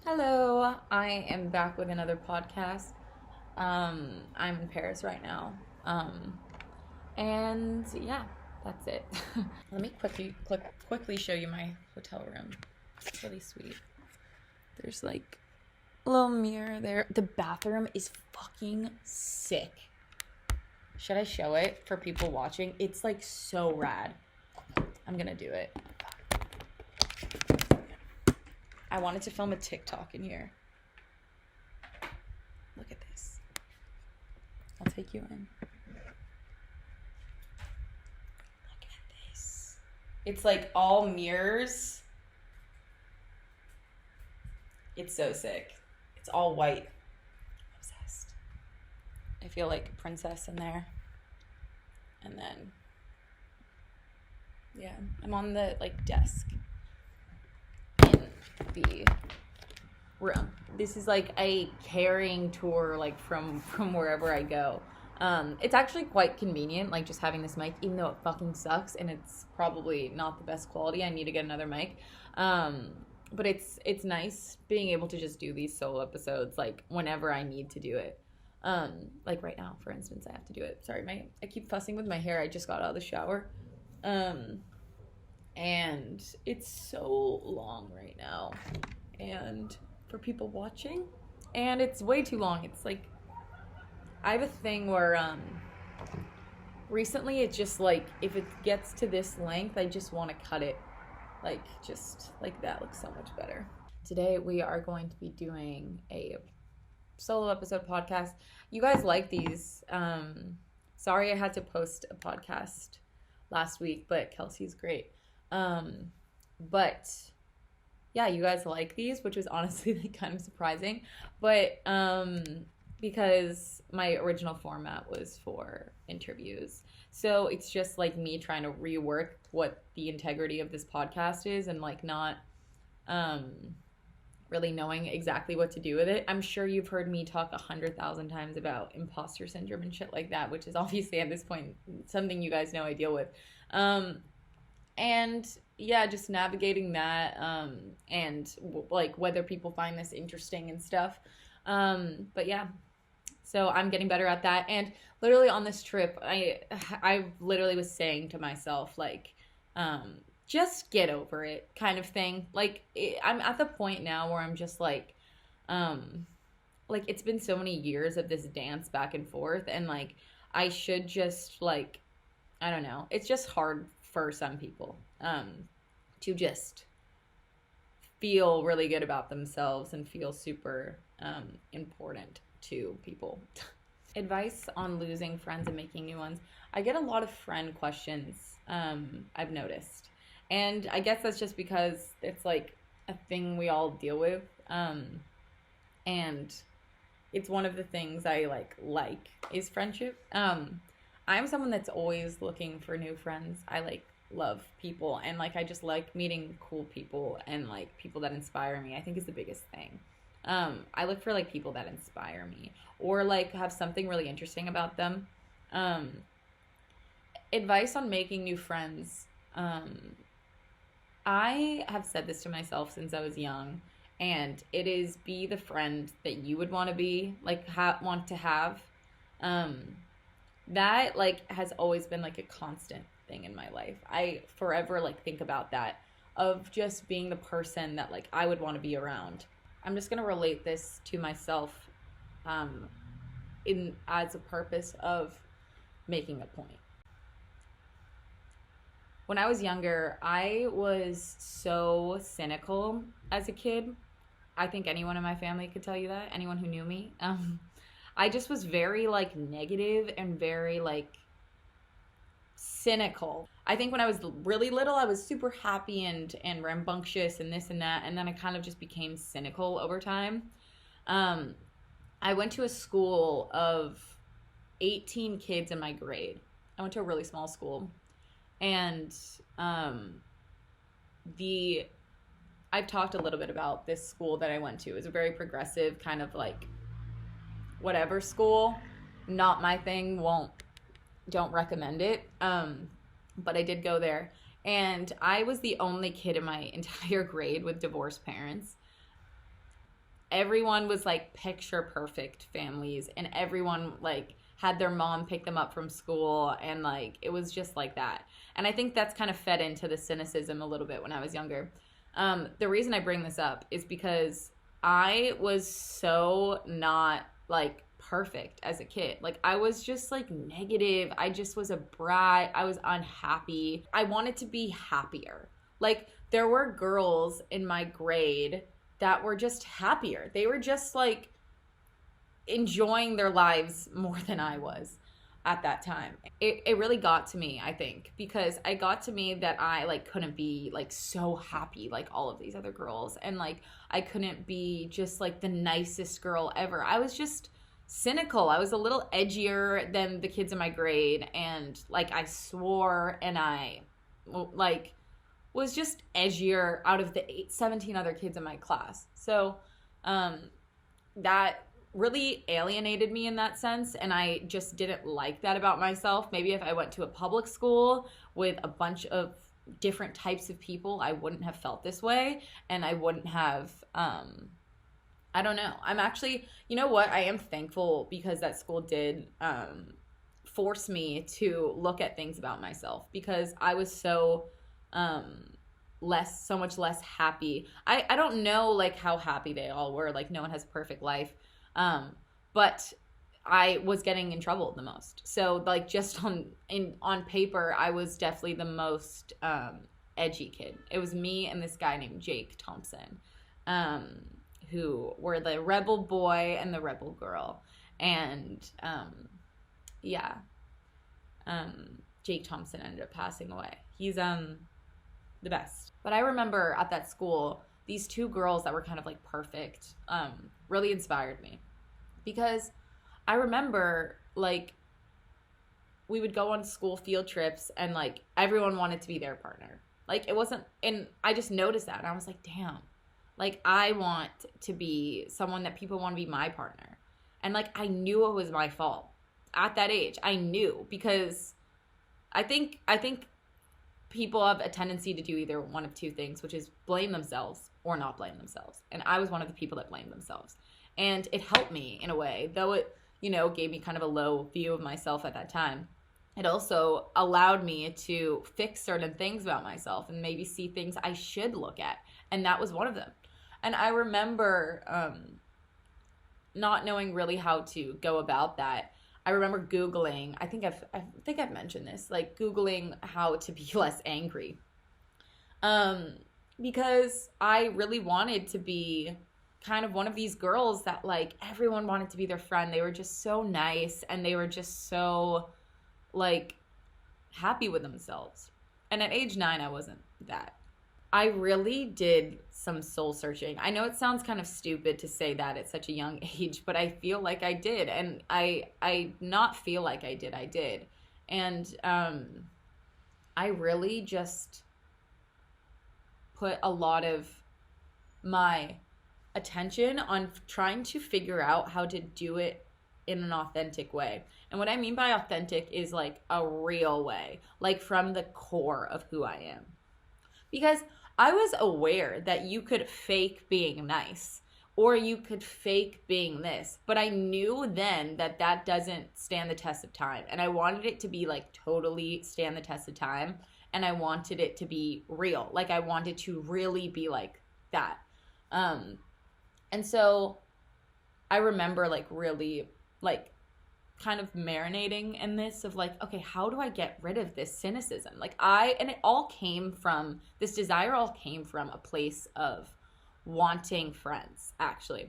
Hello, I am back with another podcast. I'm in Paris right now. Um, and yeah, that's it. Let me quickly show you my hotel room. It's really sweet. There's like a little mirror there. The bathroom is fucking sick. Should I show it for people watching? It's like so rad. I'm gonna do it. I wanted to film a TikTok in here. Look at this. I'll take you in. Look at this. It's like all mirrors. It's so sick. It's all white. Obsessed. I feel like a princess in there. And then, yeah, I'm on the desk in the room. This is like a carrying tour from wherever I go. It's actually quite convenient, just having this mic, even though it fucking sucks and it's probably not the best quality. I need to get another mic. But it's nice being able to just do these solo episodes whenever I need to do it. Right now, for instance, I have to do it. Sorry, I keep fussing with my hair. I just got out of the shower. And it's so long right now. And for people watching, and it's way too long. It's I have a thing where recently it's just if it gets to this length, I just want to cut it. Just like that looks so much better. Today we are going to be doing a solo episode podcast. You guys like these. Sorry I had to post a podcast last week, but Kelsey's great. But yeah, you guys like these, which was honestly kind of surprising. But because my original format was for interviews. So it's just me trying to rework what the integrity of this podcast is and not really knowing exactly what to do with it. I'm sure you've heard me talk 100,000 times about imposter syndrome and shit like that, which is obviously at this point something you guys know I deal with. And yeah, just navigating that and whether people find this interesting and stuff. But yeah, so I'm getting better at that. And literally on this trip, I literally was saying to myself just get over it kind of thing. I'm at the point now where I'm just it's been so many years of this dance back and forth, and I should just I don't know. It's just hard for some people to just feel really good about themselves and feel super important to people. Advice on losing friends and making new ones. I get a lot of friend questions, I've noticed. And I guess that's just because it's a thing we all deal with. And it's one of the things I like is friendship. I'm someone that's always looking for new friends. I love people, and I just like meeting cool people and people that inspire me. I think is the biggest thing. I look for people that inspire me or have something really interesting about them. Advice on making new friends. I have said this to myself since I was young, and it is be the friend that you would want to be, want to have. That has always been a constant thing in my life. I forever think about that, of just being the person that I would want to be around. I'm just gonna relate this to myself, in as a purpose of making a point. When I was younger, I was so cynical as a kid. I think anyone in my family could tell you that. Anyone who knew me. I just was very negative and very cynical. I think when I was really little, I was super happy and rambunctious and this and that, and then I kind of just became cynical over time. I went to a school of 18 kids in my grade. I went to a really small school, and I've talked a little bit about this school that I went to. It was a very progressive kind of whatever school. Not my thing. Don't recommend it. But I did go there, and I was the only kid in my entire grade with divorced parents. everyone was like picture perfect families, and everyone like had their mom pick them up from school, and like it was just like that. And I think that's kind of fed into the cynicism a little bit when I was younger. The reason I bring this up is because I was so not like perfect as a kid. Like I was just like negative. I just was a brat. I was unhappy. I wanted to be happier. Like there were girls in my grade that were just happier. They were just like enjoying their lives more than I was at that time. It really got to me, I think, because I got to me that I like couldn't be like so happy like all of these other girls, and like I couldn't be just like the nicest girl ever. I was just cynical. I was a little edgier than the kids in my grade, and like I swore, and I like was just edgier out of the 17 other kids in my class. So that really alienated me in that sense, and I just didn't like that about myself. Maybe if I went to a public school with a bunch of different types of people, I wouldn't have felt this way, and I wouldn't have I don't know. I'm actually, you know what? I am thankful because that school did force me to look at things about myself, because I was so much less happy. I don't know like how happy they all were. Like no one has a perfect life. But I was getting in trouble the most. So like just on paper, I was definitely the most edgy kid. It was me and this guy named Jake Thompson, who were the rebel boy and the rebel girl. And Jake Thompson ended up passing away. He's the best. But I remember at that school, these two girls that were kind of like perfect really inspired me, because I remember like we would go on school field trips, and like everyone wanted to be their partner. Like it wasn't, and I just noticed that, and I was like, damn, like I want to be someone that people want to be my partner. And like I knew it was my fault at that age. I knew, because I think people have a tendency to do either one of two things, which is blame themselves or not blame themselves. And I was one of the people that blamed themselves. And it helped me in a way, though it, gave me kind of a low view of myself at that time. It also allowed me to fix certain things about myself and maybe see things I should look at. And that was one of them. And I remember not knowing really how to go about that. I remember Googling, I think I've mentioned this, like Googling how to be less angry. Because I really wanted to be kind of one of these girls that like everyone wanted to be their friend. They were just so nice, and they were just so like happy with themselves. And at age 9, I wasn't that. I really did some soul searching. I know it sounds kind of stupid to say that at such a young age, but I feel like I did. And I not feel like I did. And I really just put a lot of my attention on trying to figure out how to do it in an authentic way. And what I mean by authentic is like a real way, like from the core of who I am. Because I was aware that you could fake being nice, or you could fake being this, but I knew then that that doesn't stand the test of time. And I wanted it to be like totally stand the test of time. And I wanted it to be real. Like I wanted to really be like that. And so I remember like really like kind of marinating in this of like, okay, how do I get rid of this cynicism? Like this desire all came from a place of wanting friends, actually.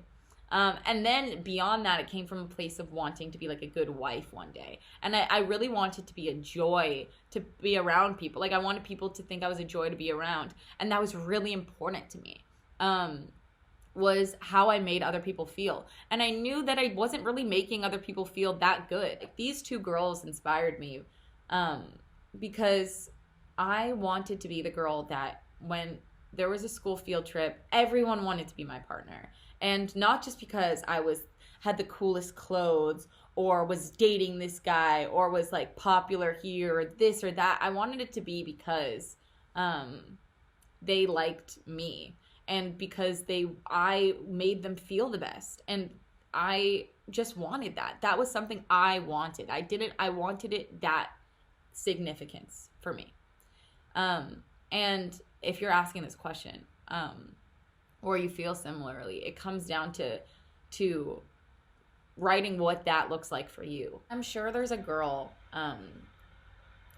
And then beyond that, it came from a place of wanting to be like a good wife one day. And I really wanted to be a joy to be around people. Like I wanted people to think I was a joy to be around. And that was really important to me. Was how I made other people feel. And I knew that I wasn't really making other people feel that good. Like, these two girls inspired me because I wanted to be the girl that when there was a school field trip, everyone wanted to be my partner. And not just because I had the coolest clothes or was dating this guy or was like popular here or this or that. I wanted it to be because they liked me. and because I made them feel the best, and I just wanted that. That was something I wanted. I wanted it that significance for me. And if you're asking this question, or you feel similarly, it comes down to writing what that looks like for you. I'm sure there's a girl,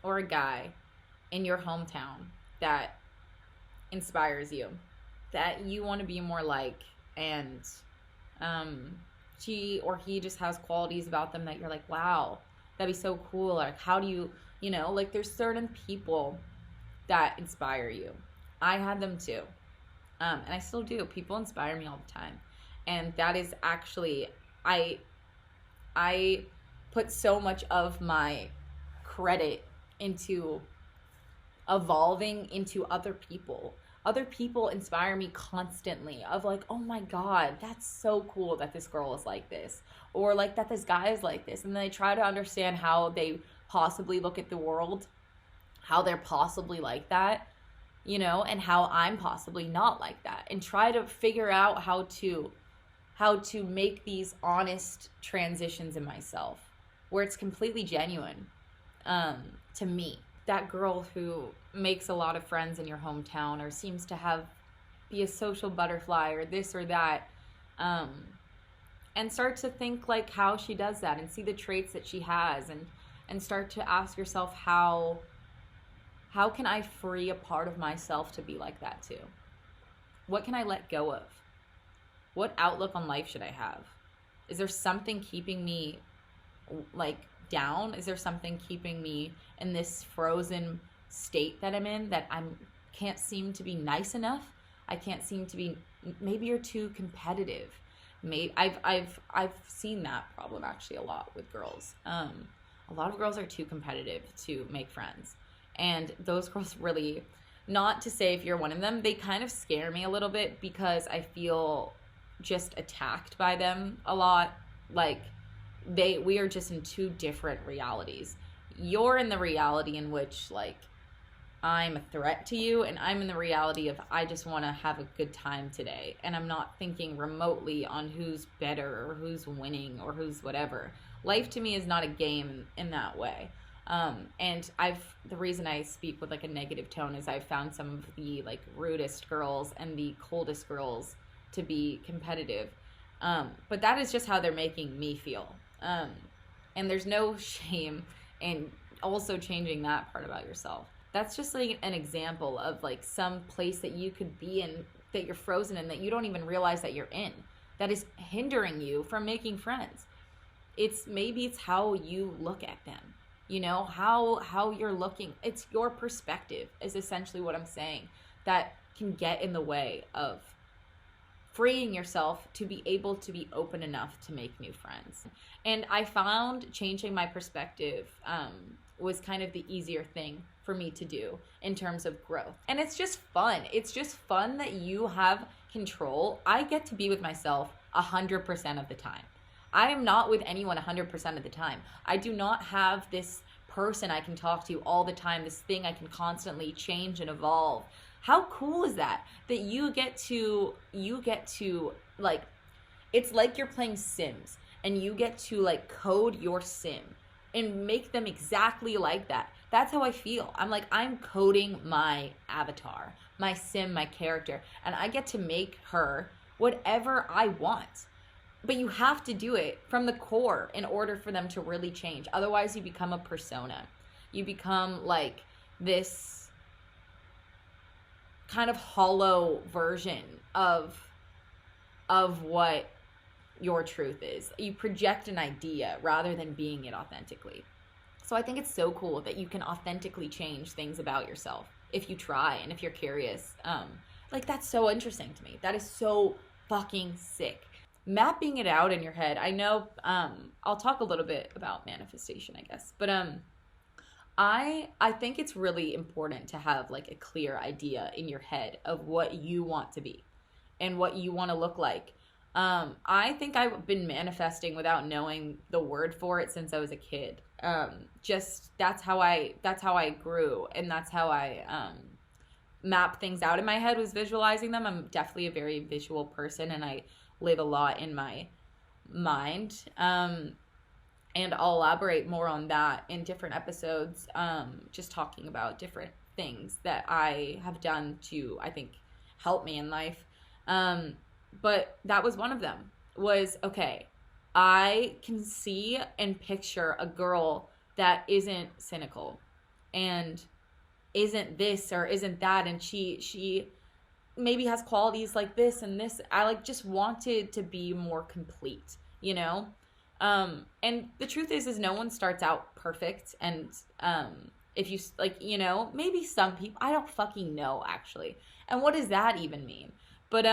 or a guy in your hometown that inspires you, that you want to be more like, and she or he just has qualities about them that you're like, wow, that'd be so cool. Like, how do you, like, there's certain people that inspire you. I had them too. And I still do. People inspire me all the time. And that is actually, I put so much of my credit into evolving into other people. Other people inspire me constantly, of like, oh my God, that's so cool that this girl is like this, or like that this guy is like this. And then I try to understand how they possibly look at the world, how they're possibly like that, and how I'm possibly not like that, and try to figure out how to make these honest transitions in myself where it's completely genuine, to me. That girl who makes a lot of friends in your hometown, or seems to be a social butterfly, or this or that, and start to think like how she does that, and see the traits that she has, and start to ask yourself, how can I free a part of myself to be like that too? What can I let go of? What outlook on life should I have? Is there something keeping me like down? Is there something keeping me in this frozen state that I'm in, that I can't seem to be nice enough? I can't seem to be, maybe you're too competitive. Maybe I've seen that problem actually a lot with girls. A lot of girls are too competitive to make friends. And those girls really, not to say if you're one of them, they kind of scare me a little bit, because I feel just attacked by them a lot. Like, we are just in two different realities. You're in the reality in which, like, I'm a threat to you, and I'm in the reality of, I just want to have a good time today, and I'm not thinking remotely on who's better or who's winning or who's whatever. Life to me is not a game in that way. And the reason I speak with like a negative tone is I've found some of the like rudest girls and the coldest girls to be competitive. But that is just how they're making me feel. And there's no shame in also changing that part about yourself. That's just like an example of like some place that you could be in, that you're frozen in, that you don't even realize that you're in, that is hindering you from making friends. Maybe it's how you look at them. How you're looking. It's your perspective is essentially what I'm saying, that can get in the way of freeing yourself to be able to be open enough to make new friends. And I found changing my perspective was kind of the easier thing for me to do in terms of growth. And it's just fun. It's just fun that you have control. I get to be with myself 100% of the time. I am not with anyone 100% of the time. I do not have this person I can talk to all the time, this thing I can constantly change and evolve. How cool is that? That you get to like, it's like you're playing Sims, and you get to like code your sim and make them exactly like that. That's how I feel. I'm like, I'm coding my avatar, my sim, my character, and I get to make her whatever I want. But you have to do it from the core in order for them to really change. Otherwise, you become a persona. You become like this kind of hollow version of what your truth is. You project an idea rather than being it authentically. So I think it's so cool that you can authentically change things about yourself if you try and if you're curious. Like, that's so interesting to me. That is so fucking sick. Mapping it out in your head. I know, I'll talk a little bit about manifestation, I guess. But I think it's really important to have like a clear idea in your head of what you want to be and what you want to look like. I think I've been manifesting without knowing the word for it since I was a kid. Just that's how I grew, and that's how I map things out in my head was visualizing them. I'm definitely a very visual person, and I live a lot in my mind. And I'll elaborate more on that in different episodes, just talking about different things that I have done to, I think, help me in life. But that was one of them, was, okay, I can see and picture a girl that isn't cynical and isn't this or isn't that, and she maybe has qualities like this and this. I like just wanted to be more complete, you know? And the truth is no one starts out perfect. And, if you like, you know, maybe some people, I don't fucking know actually. And what does that even mean? But,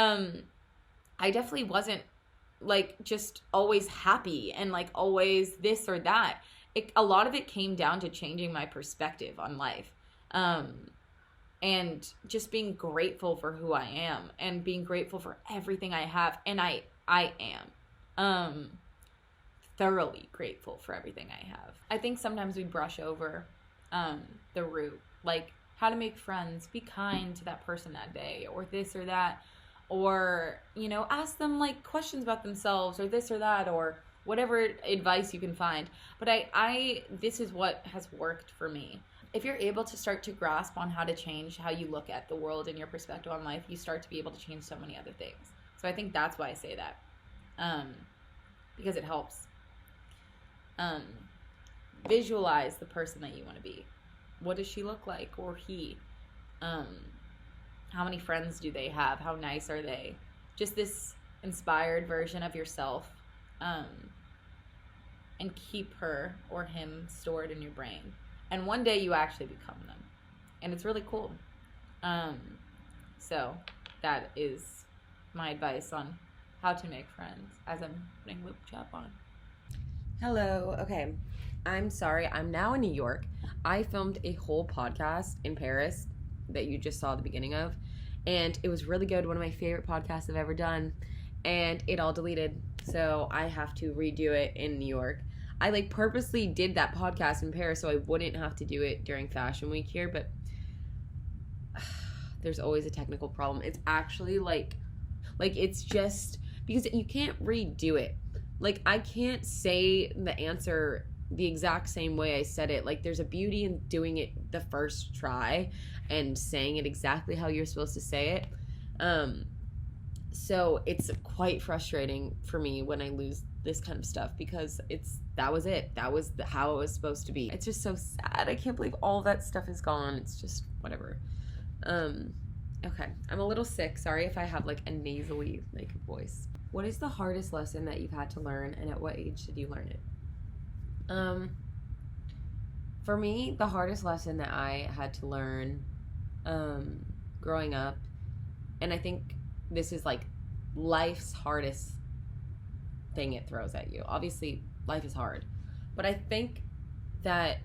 I definitely wasn't like just always happy and like always this or that. A lot of it came down to changing my perspective on life. And just being grateful for who I am and being grateful for everything I have. And I am. Thoroughly grateful for everything I have. I think sometimes we brush over the root, like how to make friends, be kind to that person that day, or this or that, or, you know, ask them like questions about themselves, or this or that, or whatever advice you can find. But I this is what has worked for me. If you're able to start to grasp on how to change how you look at the world and your perspective on life, you start to be able to change so many other things. So I think that's why I say that, because it helps. Visualize the person that you want to be. What does she look like, or he? How many friends do they have? How nice are they? Just this inspired version of yourself, and keep her or him stored in your brain. And one day you actually become them, and it's really cool. So that is my advice on how to make friends, as I'm putting lip chap on. Hello. Okay. I'm sorry. I'm now in New York. I filmed a whole podcast in Paris that you just saw at the beginning of, and it was really good. One of my favorite podcasts I've ever done, and it all deleted. So I have to redo it in New York. I like purposely did that podcast in Paris so I wouldn't have to do it during Fashion Week here, but there's always a technical problem. It's actually like it's just because you can't redo it. Like, I can't say the answer the exact same way I said it. Like, there's a beauty in doing it the first try and saying it exactly how you're supposed to say it. So it's quite frustrating for me when I lose this kind of stuff, because that was it. That was how it was supposed to be. It's just so sad. I can't believe all that stuff is gone. It's just whatever. Okay. I'm a little sick. Sorry if I have like a nasally like voice. What is the hardest lesson that you've had to learn, and at what age did you learn it? For me, the hardest lesson that I had to learn growing up, and I think this is like life's hardest thing it throws at you. Obviously, life is hard, but I think that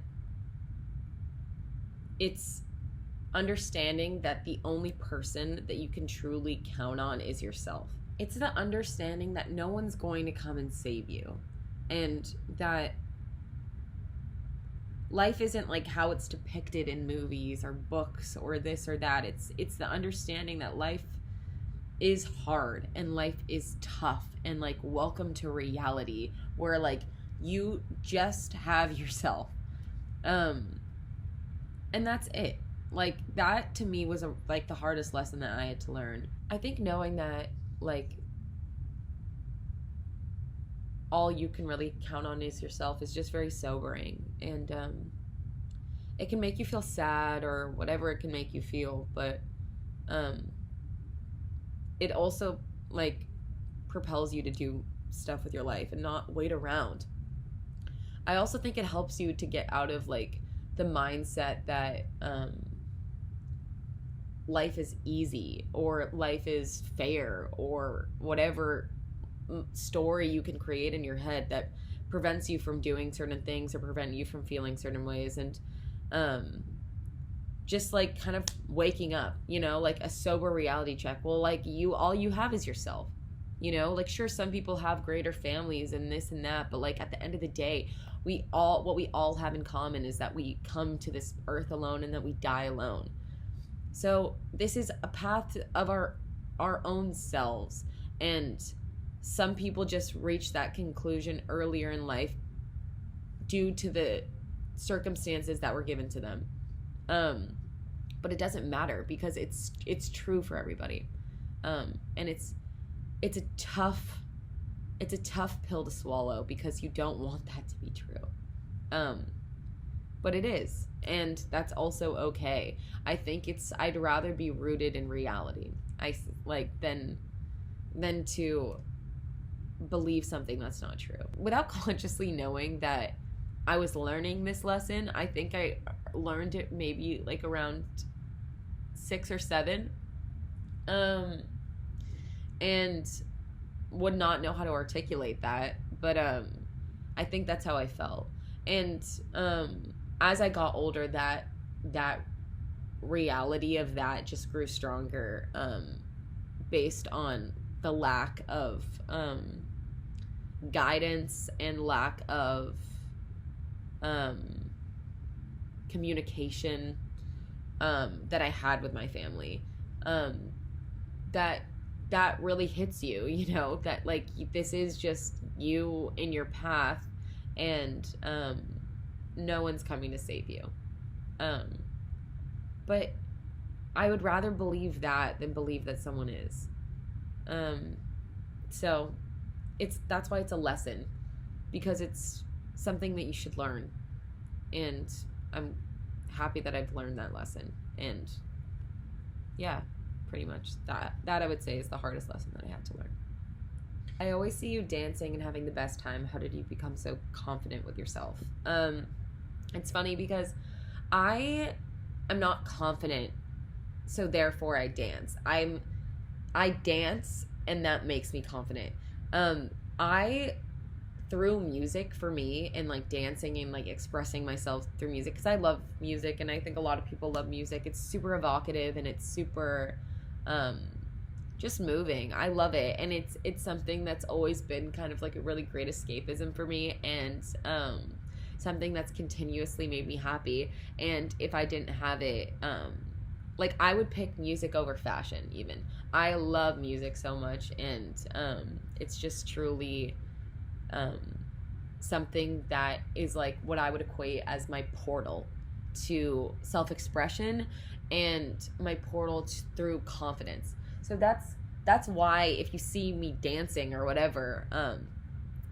it's understanding that the only person that you can truly count on is yourself. It's the understanding that no one's going to come and save you, and that life isn't like how it's depicted in movies or books or this or that. It's the understanding that life is hard and life is tough, and like, welcome to reality where like you just have yourself. And that's it. Like, that to me was like the hardest lesson that I had to learn. I think knowing that like all you can really count on is yourself is just very sobering, and it can make you feel sad or whatever it can make you feel, but it also like propels you to do stuff with your life and not wait around. I also think it helps you to get out of like the mindset that life is easy or life is fair or whatever story you can create in your head that prevents you from doing certain things or prevent you from feeling certain ways. And just like kind of waking up, you know, like a sober reality check. Well, like all you have is yourself, you know, like sure, some people have greater families and this and that, but like at the end of the day, what we all have in common is that we come to this earth alone and that we die alone. So this is a path of our own selves, and some people just reach that conclusion earlier in life due to the circumstances that were given to them. But it doesn't matter because it's true for everybody. And it's a tough pill to swallow because you don't want that to be true. But it is, and that's also okay. I think I'd rather be rooted in reality. Than to believe something that's not true. Without consciously knowing that I was learning this lesson, I think I learned it maybe like around 6 or 7. And would not know how to articulate that, but I think that's how I felt. And as I got older, that reality of that just grew stronger, based on the lack of guidance and lack of communication that I had with my family. That really hits you, you know, that like this is just you in your path, and no one's coming to save you. But I would rather believe that than believe that someone is. So that's why it's a lesson, because it's something that you should learn, and I'm happy that I've learned that lesson. And yeah, pretty much that I would say is the hardest lesson that I had to learn. I always see you dancing and having the best time. How did you become so confident with yourself? It's funny because I am not confident, so therefore I dance. I dance, and that makes me confident. Through music, for me, and like dancing and like expressing myself through music, because I love music, and I think a lot of people love music. It's super evocative, and it's super just moving. I love it, and it's something that's always been kind of like a really great escapism for me, and something that's continuously made me happy. And if I didn't have it, like I would pick music over fashion even. I love music so much, and it's just truly something that is like what I would equate as my portal to self-expression and my portal through confidence. So that's why if you see me dancing or whatever,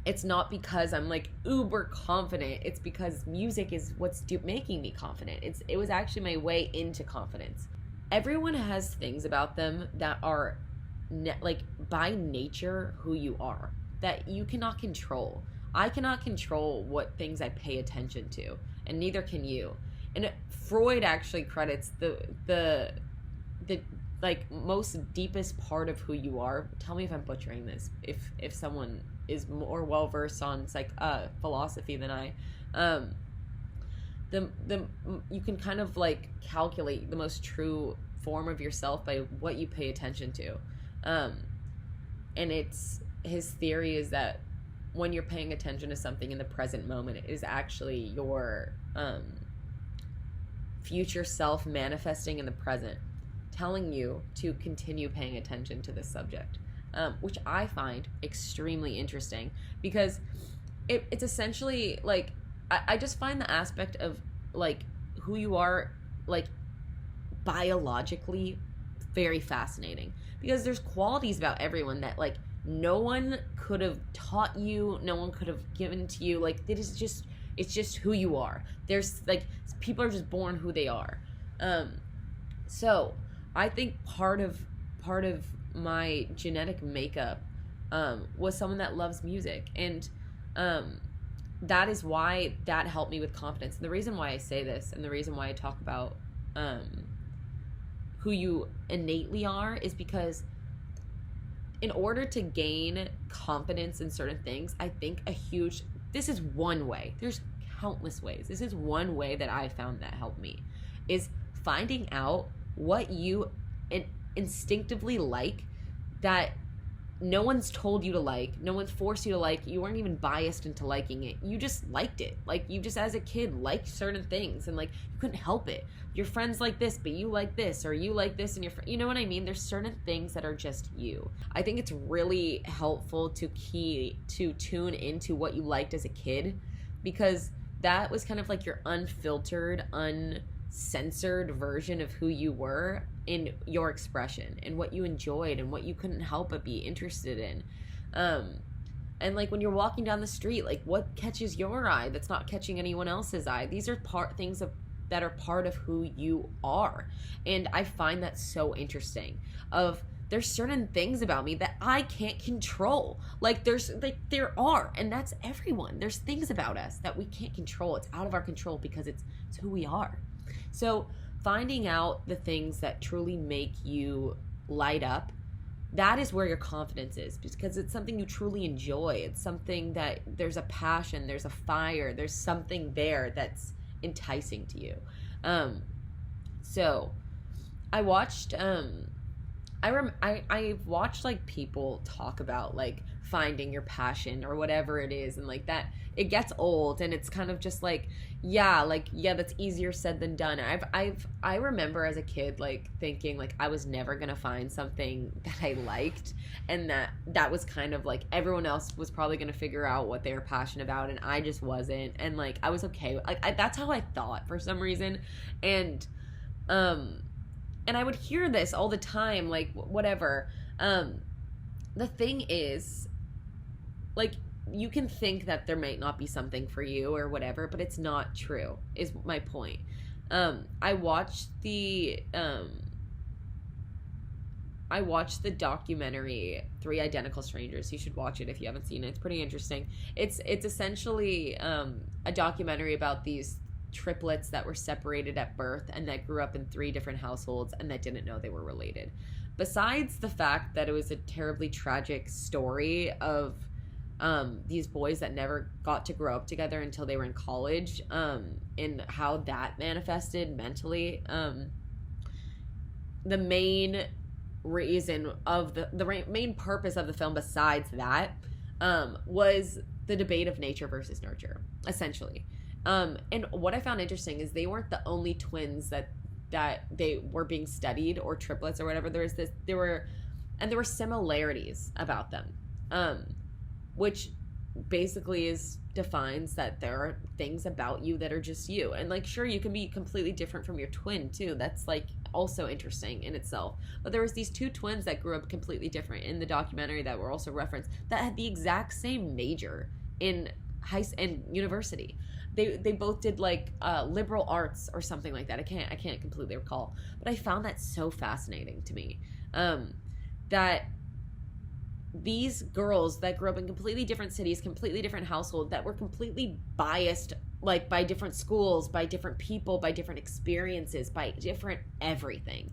it's not because I'm like uber confident. It's because music is what's making me confident. It was actually my way into confidence. Everyone has things about them that are like by nature who you are, that you cannot control. I cannot control what things I pay attention to, and neither can you. And Freud actually credits the like most deepest part of who you are. Tell me if I'm butchering this. If someone is more well versed on philosophy than I, you can kind of like calculate the most true form of yourself by what you pay attention to, and his theory is that when you're paying attention to something in the present moment, it is actually your future self manifesting in the present, telling you to continue paying attention to this subject, which I find extremely interesting, because it's essentially like I just find the aspect of like who you are like biologically very fascinating, because there's qualities about everyone that like no one could have taught you, no one could have given to you. Like it's just who you are. There's like people are just born who they are. So I think part of my genetic makeup was someone that loves music, and that is why that helped me with confidence. And the reason why I say this, and the reason why I talk about who you innately are, is because in order to gain confidence in certain things, I think this is one way. There's countless ways. This is one way that I found that helped me, is finding out what you instinctively like, that no one's told you to like, no one's forced you to like, you weren't even biased into liking it, you just liked it. Like, you just as a kid liked certain things, and like you couldn't help it. Your friends like this, but you like this, or you like this, and you know what I mean? There's certain things that are just you. I think it's really helpful to tune into what you liked as a kid, because that was kind of like your unfiltered, uncensored version of who you were in your expression, and what you enjoyed, and what you couldn't help but be interested in. And like when you're walking down the street, like what catches your eye that's not catching anyone else's eye? These are things that are part of who you are. And I find that so interesting. There's certain things about me that I can't control. There are, and that's everyone. There's things about us that we can't control. It's out of our control because it's who we are. So finding out the things that truly make you light up, that is where your confidence is, because it's something you truly enjoy. It's something that there's a passion, there's a fire, there's something there that's enticing to you. So I watched I've watched like people talk about like finding your passion or whatever it is, and like that it gets old, and it's kind of just like yeah, that's easier said than done. I remember as a kid like thinking like I was never gonna find something that I liked, and that was kind of like everyone else was probably gonna figure out what they were passionate about, and I just wasn't, and like I was okay. That's how I thought for some reason, and I would hear this all the time, like whatever. The thing is, like, you can think that there might not be something for you or whatever, but it's not true, is my point. I watched the documentary 3 Identical Strangers. You should watch it if you haven't seen it. It's pretty interesting. It's essentially a documentary about these triplets that were separated at birth and that grew up in 3 different households and that didn't know they were related. Besides the fact that it was a terribly tragic story of these boys that never got to grow up together until they were in college, and how that manifested mentally, the main reason of the main purpose of the film besides that was the debate of nature versus nurture, essentially. And what I found interesting is they weren't the only twins that they were being studied, or triplets or whatever. There were similarities about them, which basically defines that there are things about you that are just you. And like, sure, you can be completely different from your twin too. That's like also interesting in itself. But there was these 2 twins that grew up completely different in the documentary that were also referenced, that had the exact same major in university. They both did like liberal arts or something like that. I can't completely recall, but I found that so fascinating to me, that these girls that grew up in completely different cities, completely different households, that were completely biased, like by different schools, by different people, by different experiences, by different everything,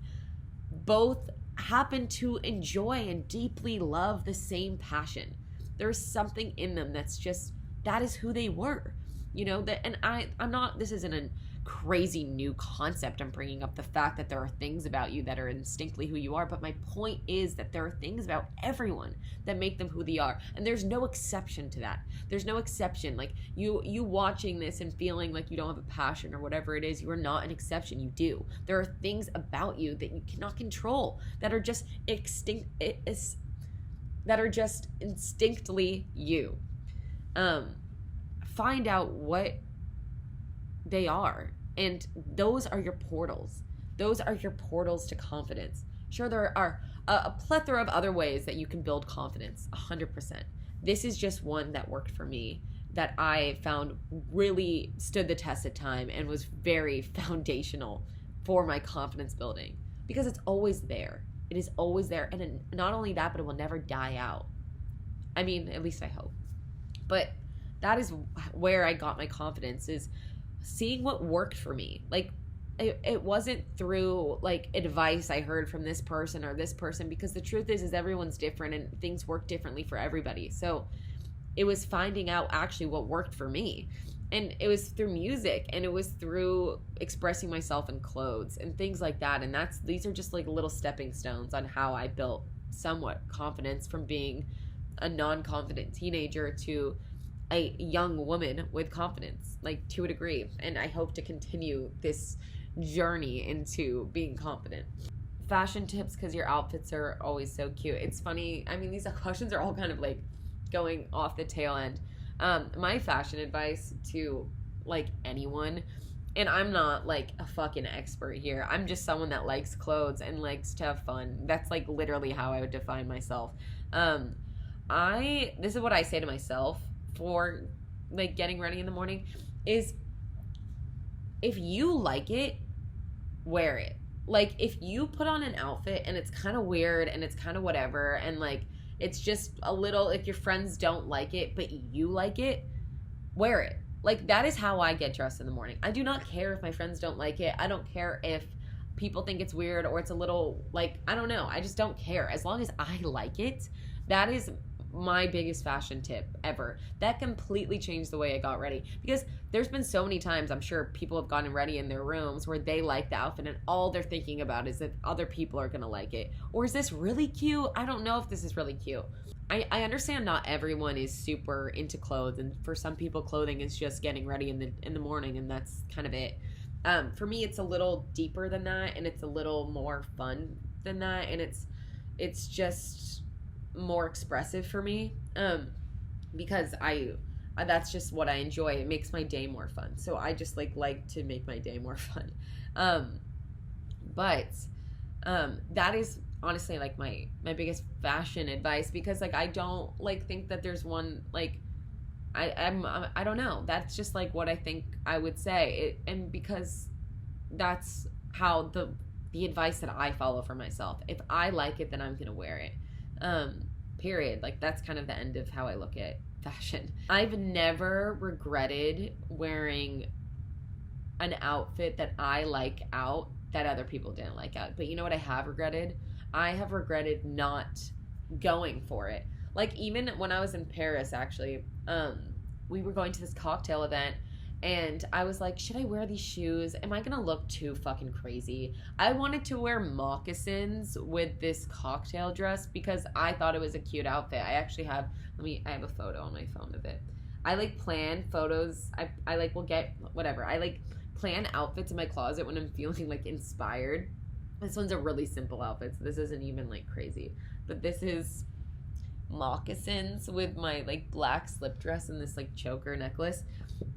both happen to enjoy and deeply love the same passion. There's something in them that's just, that is who they were. You know, that, and I'm not, this isn't a crazy new concept. I'm bringing up the fact that there are things about you that are instinctively who you are, but my point is that there are things about everyone that make them who they are, and there's no exception to that. There's no exception. Like, you watching this and feeling like you don't have a passion or whatever it is, you are not an exception. You do. There are things about you that you cannot control, that are just that are just instinctively you. Find out what they are, and those are your portals. Those are your portals to confidence. Sure, there are a plethora of other ways that you can build confidence, 100%. This is just one that worked for me, that I found really stood the test of time and was very foundational for my confidence building, because it's always there. It is always there, and not only that, but it will never die out. I mean, at least I hope. But that is where I got my confidence, is seeing what worked for me. Like, it wasn't through like advice I heard from this person or this person, because the truth is everyone's different and things work differently for everybody. So it was finding out actually what worked for me. And it was through music, and it was through expressing myself in clothes and things like that. And these are just like little stepping stones on how I built somewhat confidence from being a non-confident teenager to a young woman with confidence, like to a degree. And I hope to continue this journey into being confident. Fashion tips, because your outfits are always so cute. It's funny. I mean, these questions are all kind of like going off the tail end. My fashion advice to like anyone, and I'm not like a fucking expert here. I'm just someone that likes clothes and likes to have fun. That's like literally how I would define myself. This is what I say to myself for like getting ready in the morning is, if you like it, wear it. Like, if you put on an outfit and it's kind of weird and it's kind of whatever, and like it's just a little, like, your friends don't like it but you like it, wear it. Like, that is how I get dressed in the morning. I do not care if my friends don't like it. I don't care if people think it's weird or it's a little, like, I don't know. I just don't care. As long as I like it, that is my biggest fashion tip ever. That completely changed the way I got ready, because there's been so many times, I'm sure people have gotten ready in their rooms where they like the outfit and all they're thinking about is that other people are gonna like it, or is this really cute? I don't know if this is really cute. I understand not everyone is super into clothes, and for some people clothing is just getting ready in the morning, and that's kind of it. For me, it's a little deeper than that, and it's a little more fun than that, and it's just more expressive for me, because I that's just what I enjoy. It makes my day more fun, so I just like to make my day more fun. But that is honestly like my biggest fashion advice, because like I don't like think that there's one, like I don't know, that's just like what I think I would say it, and because that's how the advice that I follow for myself. If I like it, then I'm gonna wear it. Period. Like, that's kind of the end of how I look at fashion. I've never regretted wearing an outfit that I like out that other people didn't like out. But you know what I have regretted? I have regretted not going for it. Like, even when I was in Paris, actually, we were going to this cocktail event, and I was like, should I wear these shoes? Am I gonna look too fucking crazy? I wanted to wear moccasins with this cocktail dress because I thought it was a cute outfit. I actually have, I have a photo on my phone of it. I like plan photos. I like will get whatever. I like plan outfits in my closet when I'm feeling like inspired. This one's a really simple outfit, so this isn't even like crazy. But this is moccasins with my like black slip dress and this like choker necklace.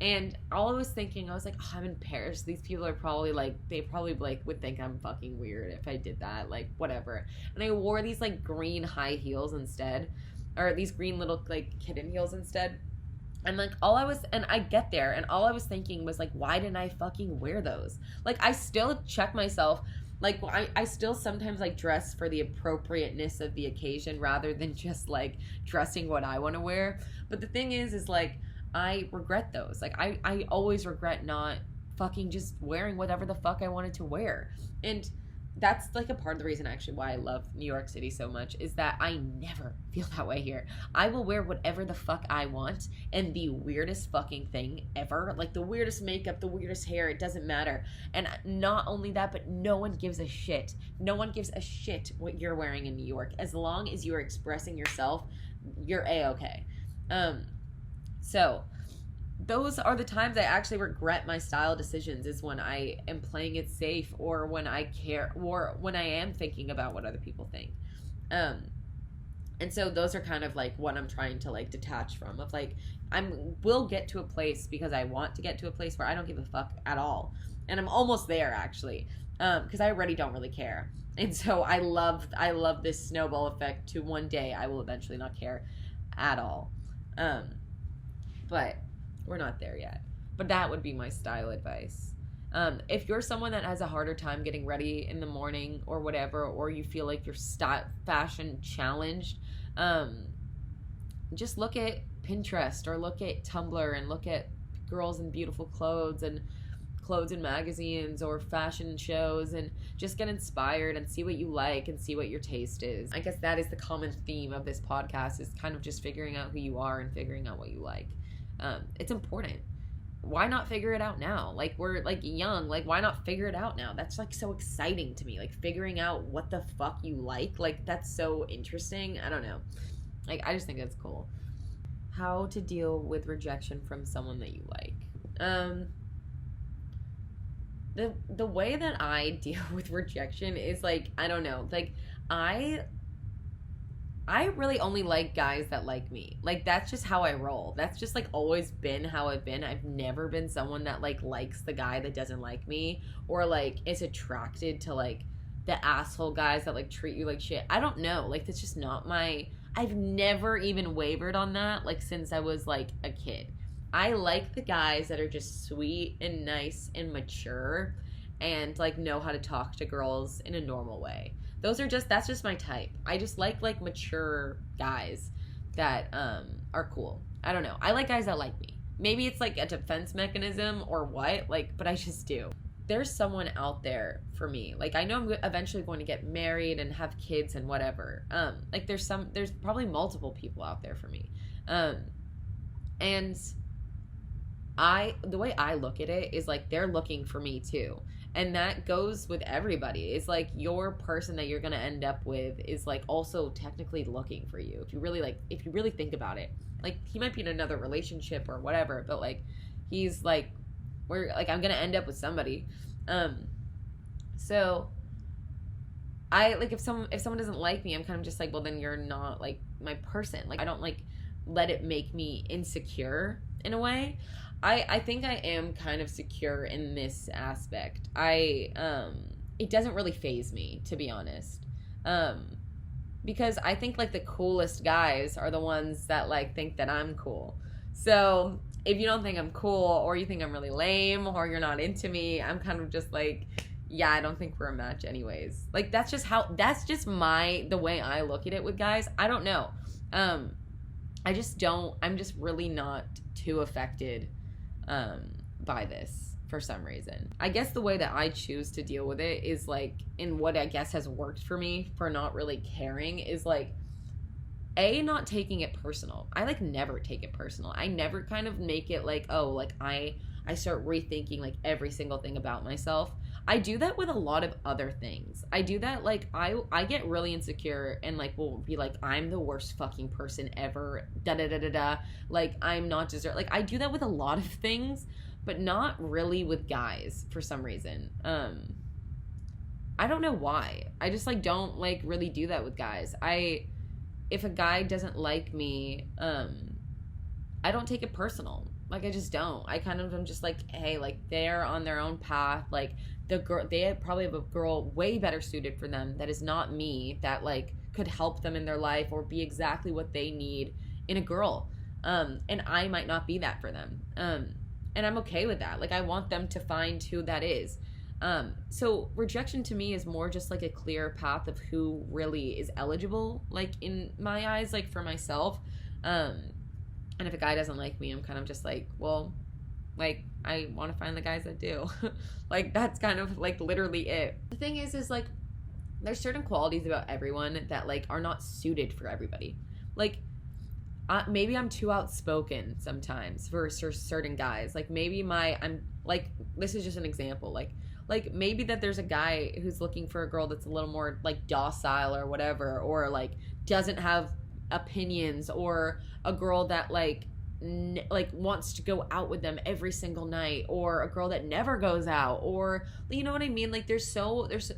And all I was thinking, I was like, oh, I'm in Paris. These people are probably like, they probably like would think I'm fucking weird if I did that, like whatever. And I wore these like green high heels instead, or these green little like kitten heels instead. And like I get there and all I was thinking was like, why didn't I fucking wear those? Like, I still check myself. Like, I still sometimes like dress for the appropriateness of the occasion rather than just like dressing what I want to wear. But the thing is like, I regret those. Like, I always regret not fucking just wearing whatever the fuck I wanted to wear. And that's like a part of the reason actually why I love New York City so much, is that I never feel that way here. I will wear whatever the fuck I want, and the weirdest fucking thing ever, like the weirdest makeup, the weirdest hair, it doesn't matter. And not only that, but no one gives a shit. No one gives a shit what you're wearing in New York. As long as you are expressing yourself, you're A-okay. So those are the times I actually regret my style decisions, is when I am playing it safe, or when I care, or when I am thinking about what other people think. And so those are kind of like what I'm trying to like detach from, of like, will get to a place because I want to get to a place where I don't give a fuck at all. And I'm almost there actually, because I already don't really care. And so I love this snowball effect to one day I will eventually not care at all. But we're not there yet. But that would be my style advice. If you're someone that has a harder time getting ready in the morning or whatever, or you feel like you're fashion challenged, just look at Pinterest or look at Tumblr and look at girls in beautiful clothes and clothes in magazines or fashion shows, and just get inspired and see what you like and see what your taste is. I guess that is the common theme of this podcast, is kind of just figuring out who you are and figuring out what you like. It's important. why not figure it out now? Like, we're like young, like, why not figure it out now? That's like so exciting to me, like figuring out what the fuck you like that's so interesting. I don't know, like, I just think that's cool. How to deal with rejection from someone that you like. The way that I deal with rejection is like, I don't know, like, I really only like guys that like me. Like, that's just how I roll. That's just like always been how I've been. I've never been someone that like likes the guy that doesn't like me, or like is attracted to like the asshole guys that like treat you like shit. I don't know. Like, that's just not my, I've never even wavered on that, like, since I was like a kid. I like the guys that are just sweet and nice and mature and like know how to talk to girls in a normal way. That's just my type. I just like mature guys that are cool. I don't know. I like guys that like me. Maybe it's like a defense mechanism or what, like, but I just do. There's someone out there for me. Like, I know I'm eventually going to get married and have kids and whatever. Like, there's probably multiple people out there for me. And the way I look at it is like they're looking for me too. And that goes with everybody. It's like your person that you're going to end up with is like also technically looking for you. If you really think about it, like, he might be in another relationship or whatever, but like, he's like, I'm going to end up with somebody. So I like, if someone doesn't like me, I'm kind of just like, well, then you're not like my person. Like, I don't like let it make me insecure in a way. I think I am kind of secure in this aspect. It doesn't really faze me, to be honest. Because I think like the coolest guys are the ones that like think that I'm cool. So if you don't think I'm cool, or you think I'm really lame, or you're not into me, I'm kind of just like, yeah, I don't think we're a match anyways. Like, that's just the way I look at it with guys. I don't know. I'm just really not too affected by this for some reason. I guess the way that I choose to deal with it is like, in what I guess has worked for me for not really caring, is like, not taking it personal. I like never take it personal. I never kind of make it like, oh, like I start rethinking like every single thing about myself. I do that with a lot of other things. I do that, like, I get really insecure and like will be like, I'm the worst fucking person ever, da da da da da, like, I'm not deserved. Like, I do that with a lot of things, but not really with guys for some reason. I don't know why. I just like don't like really do that with guys. If a guy doesn't like me, I don't take it personal. Like, I just don't. I kind of am just like, hey, like, they're on their own path. Like, they probably have a girl way better suited for them that is not me, that like could help them in their life or be exactly what they need in a girl. And I might not be that for them. And I'm okay with that. Like, I want them to find who that is. So rejection to me is more just like a clear path of who really is eligible, like, in my eyes, like, for myself. And if a guy doesn't like me, I'm kind of just like, well, like, I want to find the guys that do. Like, that's kind of like literally it. The thing is like, there's certain qualities about everyone that like are not suited for everybody. Like, maybe I'm too outspoken sometimes for certain guys. Like, maybe I'm like, this is just an example. Like maybe that there's a guy who's looking for a girl that's a little more like docile or whatever, or like doesn't have opinions, or a girl that like wants to go out with them every single night, or a girl that never goes out, or, you know what I mean? Like, there's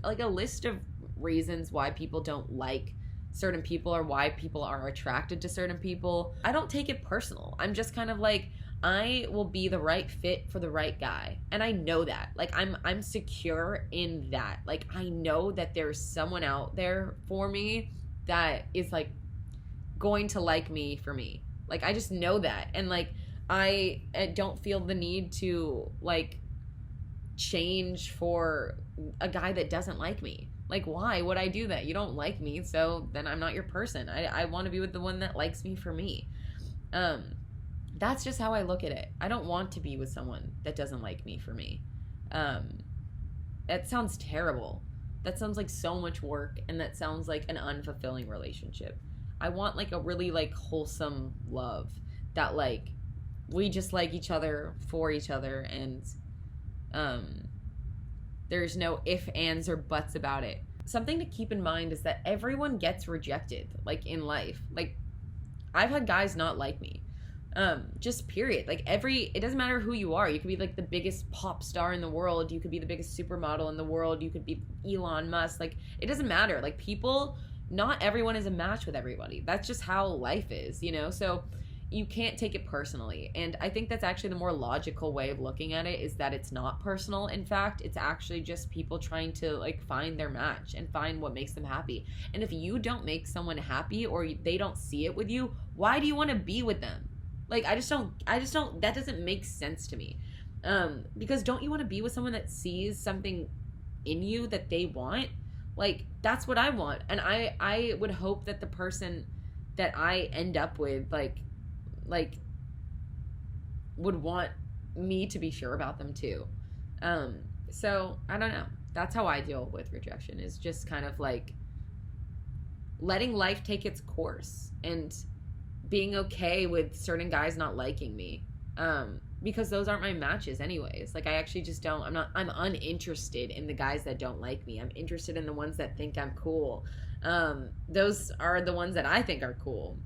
like a list of reasons why people don't like certain people, or why people are attracted to certain people. I don't take it personal. I'm just kind of like, I will be the right fit for the right guy, and I know that. Like, I'm secure in that. Like, I know that there's someone out there for me that is like going to like me for me. Like, I just know that. And like, I don't feel the need to like change for a guy that doesn't like me. Like, why would I do that? You don't like me, so then I'm not your person. I want to be with the one that likes me for me. That's just how I look at it. I don't want to be with someone that doesn't like me for me. That sounds terrible. That sounds like so much work, and that sounds like an unfulfilling relationship. I want like a really like wholesome love that like we just like each other for each other, and there's no if, ands, or buts about it. Something to keep in mind is that everyone gets rejected, like, in life. Like, I've had guys not like me. Just period. Like, it doesn't matter who you are. You could be, like, the biggest pop star in the world. You could be the biggest supermodel in the world. You could be Elon Musk. Like, it doesn't matter. Like, not everyone is a match with everybody. That's just how life is, you know? So you can't take it personally. And I think that's actually the more logical way of looking at it, is that it's not personal. In fact, it's actually just people trying to, like, find their match and find what makes them happy. And if you don't make someone happy, or they don't see it with you, why do you want to be with them? Like, I just don't, that doesn't make sense to me. Because don't you want to be with someone that sees something in you that they want? Like, that's what I want. And I would hope that the person that I end up with, like would want me to be sure about them too. So I don't know. That's how I deal with rejection, is just kind of like letting life take its course and being okay with certain guys not liking me. Because those aren't my matches anyways. Like, I actually just I'm uninterested in the guys that don't like me. I'm interested in the ones that think I'm cool. Those are the ones that I think are cool.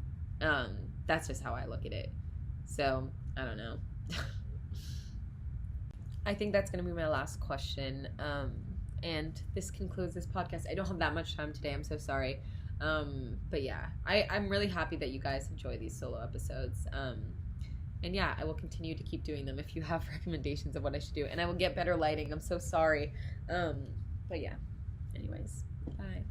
That's just how I look at it. So, I don't know. I think that's going to be my last question. And this concludes this podcast. I don't have that much time today. I'm so sorry. But yeah, I'm really happy that you guys enjoy these solo episodes. And yeah, I will continue to keep doing them if you have recommendations of what I should do. And I will get better lighting. I'm so sorry. But yeah. Anyways, bye.